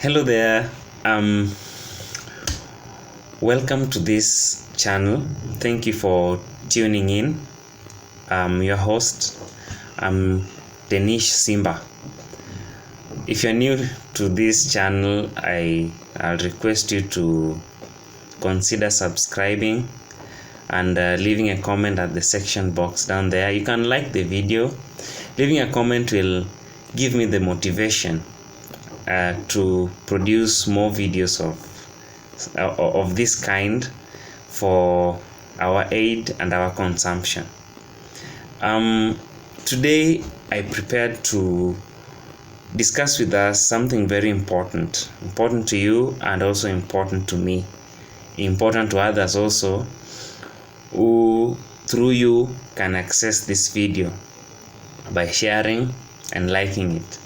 Hello there. Welcome to this channel. Thank you for tuning in. I'm your host. I'm Denish Simba. If you're new to this channel, I'll request you to consider subscribing and leaving a comment at the section box down there. You can like the video. Leaving a comment will give me the motivation to produce more videos of this kind for our aid and our consumption. Today I prepared to discuss with us something very important to you and also important to me, important to others also, who through you can access this video by sharing and liking it.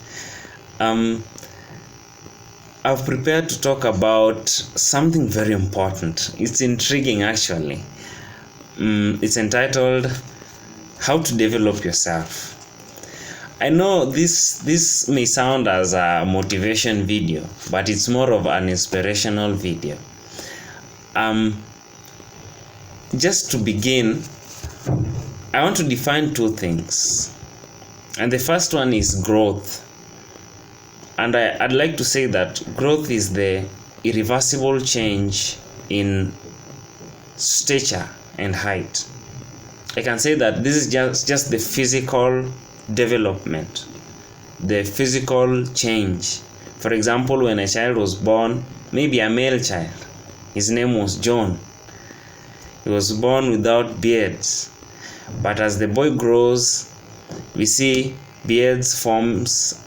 I've prepared to talk about something very important. It's intriguing actually. It's entitled How to Develop Yourself. I know this may sound as a motivation video, but it's more of an inspirational video. Just to begin, I want to define two things. And the first one is growth. And I'd like to say that growth is the irreversible change in stature and height. I can say that this is just the physical development, the physical change. For example, when a child was born, maybe a male child, his name was John. He was born without beards. But as the boy grows, we see beards forms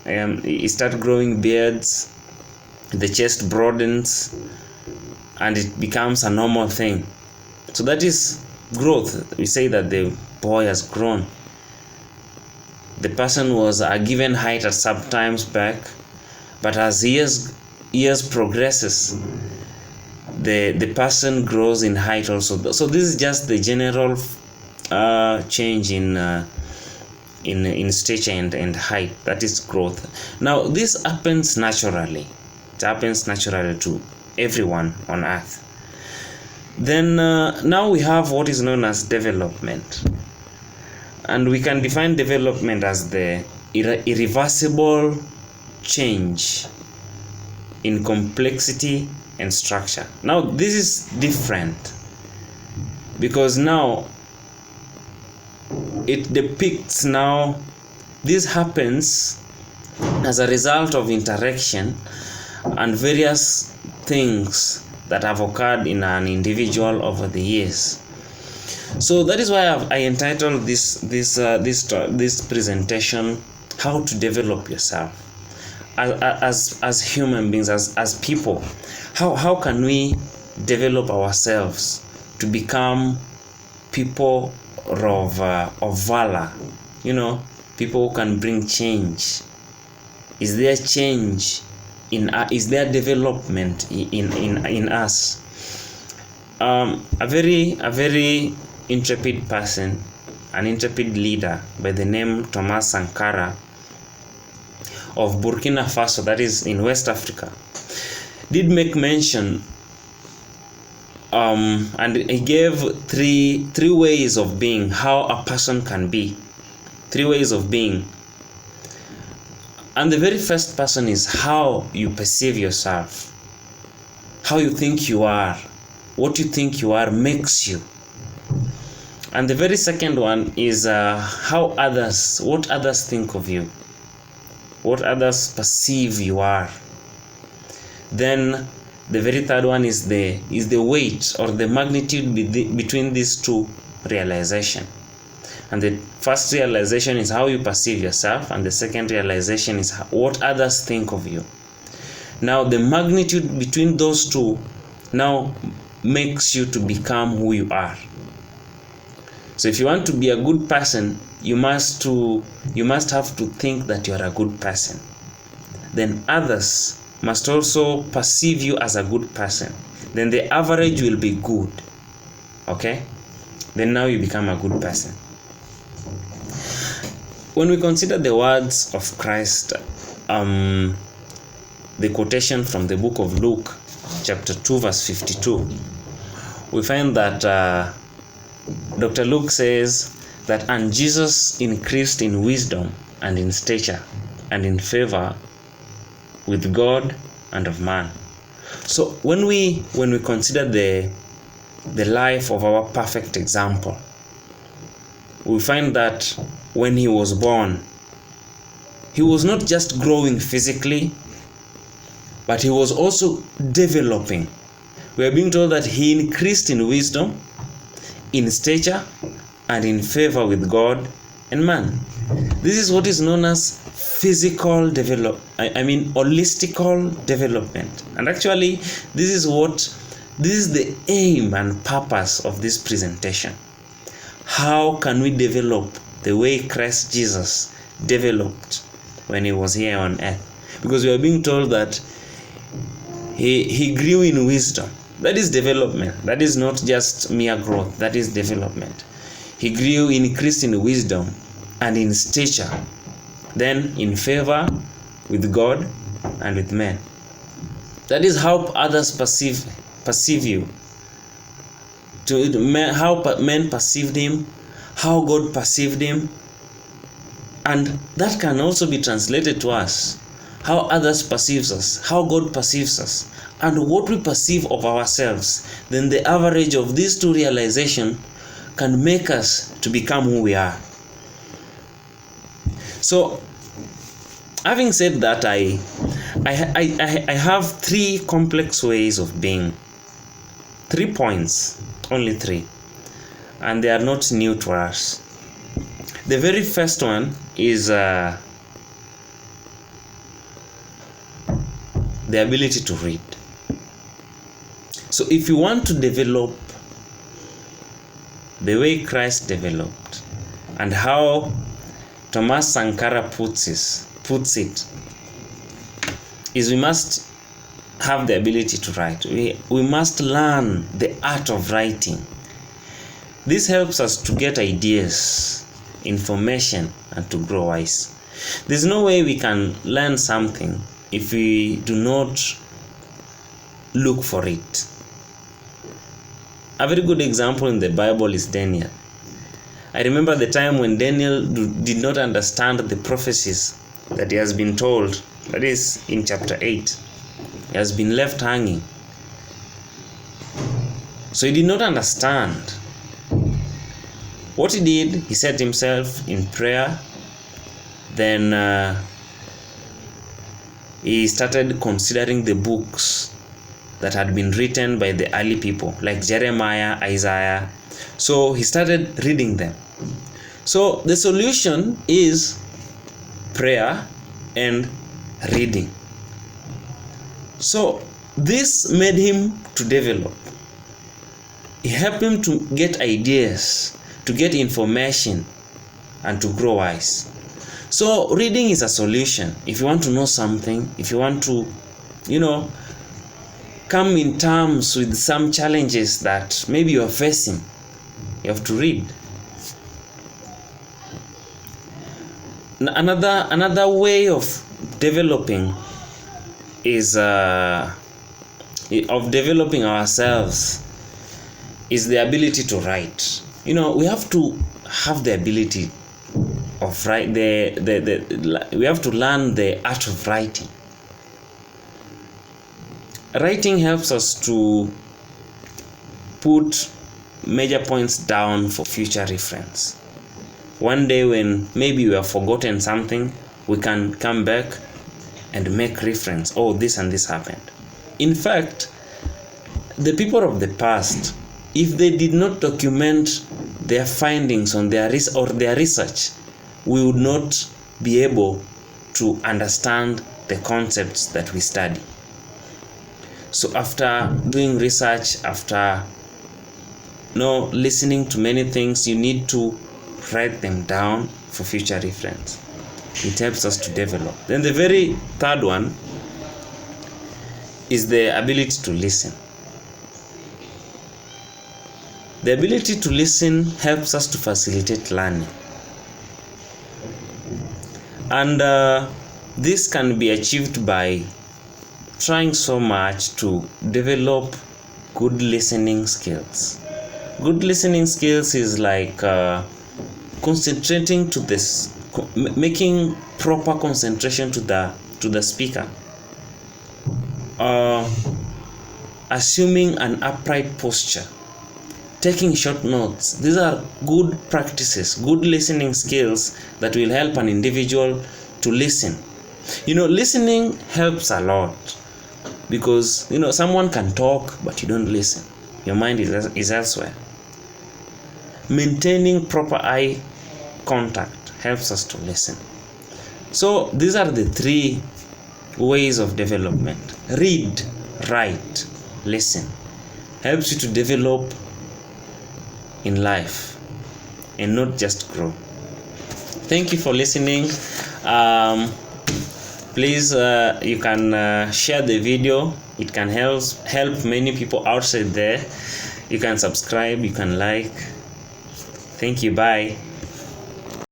he start growing beards, the chest broadens, and it becomes a normal thing. So that is growth. We say that the boy has grown. The person was a given height at some times back, but as years progresses, the person grows in height also. So this is just the general change in stature and height. That is growth. Now this happens naturally. It happens naturally to everyone on earth. Then now we have what is known as development, and we can define development as the irreversible change in complexity and structure. Now this is different because now it depicts, now this happens as a result of interaction and various things that have occurred in an individual over the years. So that is why I entitled this presentation How to Develop Yourself. As human beings, as people, how can we develop ourselves to become people of valor, people who can bring change? Is there change is there development in us? A very intrepid person, an intrepid leader by the name Thomas Sankara of Burkina Faso, that is in West Africa, did make mention and he gave three ways of being, how a person can be. 3 ways of being. And the very first person is how you perceive yourself, how you think you are. What you think you are makes you. And the very second one is what others think of you, what others perceive you are. Then the very third one is the weight or the magnitude between these two realization. And the first realization is how you perceive yourself, and the second realization is what others think of you. Now the magnitude between those two now makes you to become who you are. So if you want to be a good person, you must have to think that you are a good person. Then others must also perceive you as a good person. Then the average will be good. Okay? Then now you become a good person. When we consider the words of Christ, the quotation from the book of Luke, chapter 2, verse 52, we find that Dr. Luke says that, and Jesus increased in wisdom and in stature and in favor with God and of man. So when we consider the life of our perfect example, we find that when he was born, he was not just growing physically, but he was also developing. We are being told that he increased in wisdom, in stature, and in favor with God and man. This is what is known as physical holistical development. And actually, this is the aim and purpose of this presentation. How can we develop the way Christ Jesus developed when he was here on earth? Because we are being told that he grew in wisdom. That is development. That is not just mere growth. That is development. He increased in wisdom and in stature, then in favor with God and with men. That is how others perceive you. How men perceived him, how God perceived him, and that can also be translated to us. How others perceive us, how God perceives us, and what we perceive of ourselves. Then the average of these two realizations can make us to become who we are. So, having said that, I have three complex ways of being. 3 points, only 3, and they are not new to us. The very first one is the ability to read. So if you want to develop the way Christ developed, and how Thomas Sankara puts it, is we must have the ability to write. We must learn the art of writing. This helps us to get ideas, information, and to grow wise. There's no way we can learn something if we do not look for it. A very good example in the Bible is Daniel. I remember the time when Daniel did not understand the prophecies that he has been told. That is in chapter 8. He has been left hanging. So he did not understand. What he did, he set himself in prayer. Then he started considering the books that had been written by the early people, like Jeremiah, Isaiah. So he started reading them. So the solution is prayer and reading. So this made him to develop. It helped him to get ideas, to get information, and to grow wise. So reading is a solution. If you want to know something, if you want to, come in terms with some challenges that maybe you are facing, you have to read. Another way of developing ourselves is the ability to write. We have to have the ability of write. We have to learn the art of writing. Writing helps us to put major points down for future reference. One day when maybe we have forgotten something, we can come back and make reference. Oh, this and this happened. In fact, the people of the past, if they did not document their findings on their research, we would not be able to understand the concepts that we study. So after doing research, after listening to many things, you need to write them down for future reference. It helps us to develop. Then the very third one is the ability to listen. The ability to listen helps us to facilitate learning. And this can be achieved by trying so much to develop good listening skills. Good listening skills is like concentrating to this, making proper concentration to the speaker, assuming an upright posture, taking short notes. These are good practices, good listening skills that will help an individual to listen. Listening helps a lot, because someone can talk but you don't listen. Your mind is elsewhere. Maintaining proper eye contact helps us to listen. So these are the 3 ways of development. Read, write, listen. Helps you to develop in life and not just grow. Thank you for listening. Please, you can share the video. It can help many people outside there. You can subscribe, you can like. Thank you. Bye.